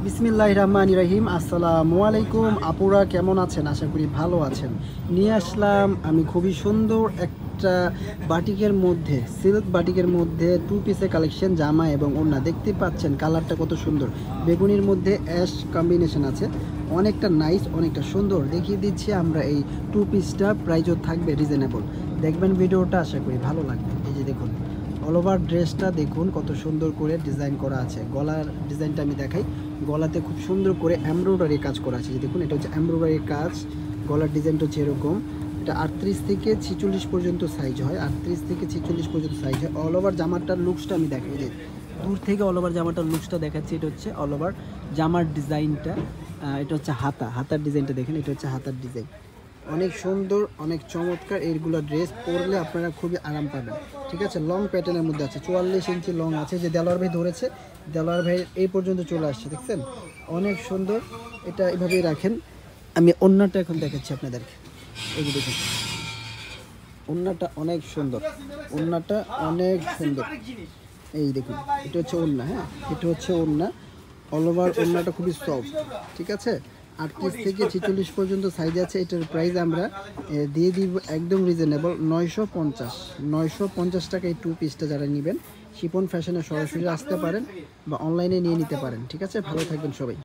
বিসমিল্লাহির রহমানির রহিম। আসসালামু আলাইকুম। আপুরা কেমন আছেন? আশা করি ভালো আছেন। নিয়ে আসলাম আমি খুবই সুন্দর একটা বাটিকের মধ্যে, সিল্ক বাটিকের মধ্যে টু পিসের কালেকশন, জামা এবং ওড়না। দেখতে পাচ্ছেন কালারটা কত সুন্দর, বেগুনির মধ্যে অ্যাশ কম্বিনেশন আছে, অনেকটা নাইস, অনেকটা সুন্দর। দেখিয়ে দিচ্ছি আমরা এই টু পিসটা, প্রাইসও থাকবে রিজনেবল। দেখবেন ভিডিওটা, আশা করি ভালো লাগবে। এই যে দেখুন অল ওভার ড্রেসটা দেখুন কত সুন্দর করে ডিজাইন করা আছে। গলার ডিজাইনটা আমি দেখাই, গলাতে খুব সুন্দর করে এমব্রয়ডারি কাজ করা আছে। দেখুন এটা হচ্ছে এমব্রয়ডারি কাজ। গলার ডিজাইনটা হচ্ছে এরকম। এটা 38 থেকে 46 পর্যন্ত সাইজ হয়, 38 থেকে 46 পর্যন্ত সাইজ হয়। অল ওভার জামাটার লুকসটা আমি দেখাই, যে দূর থেকে অল ওভার জামাটার লুকসটা দেখাচ্ছি। এটা হচ্ছে অল ওভার জামার ডিজাইনটা। এটা হচ্ছে হাতার ডিজাইনটা দেখেন, এটা হচ্ছে হাতার ডিজাইন। অনেক সুন্দর, অনেক চমৎকার। এইগুলো ড্রেস পরলে আপনারা খুবই আরাম পাবেন। ঠিক আছে, লং প্যাটার্নের মধ্যে আছে, 44 ইঞ্চি লং আছে। যে দেলোয়ার ভাই ধরেছে, দেলোয়ার ভাই এই পর্যন্ত চলে আসছে, দেখছেন অনেক সুন্দর। এটা এভাবেই রাখেন। আমি ওড়নাটা এখন দেখাচ্ছি আপনাদেরকে। এই যে দেখুন ওড়নাটা অনেক সুন্দর, ওড়নাটা অনেক সুন্দর। এই দেখুন এটা হচ্ছে ওড়না, হ্যাঁ এটা হচ্ছে ওড়না। অল ওভার ওড়নাটা খুবই সফট। ঠিক আছে, 38 থেকে 46 পর্যন্ত সাইজ আছে। এটার প্রাইস আমরা দিয়ে দিব একদম রিজনেবল, 950 টাকা এই টু পিসটা। যারা নেবেন শিপন ফ্যাশনে সরাসরি আসতে পারেন বা অনলাইনে নিয়ে নিতে পারেন। ঠিক আছে, ভালো থাকবেন সবাই।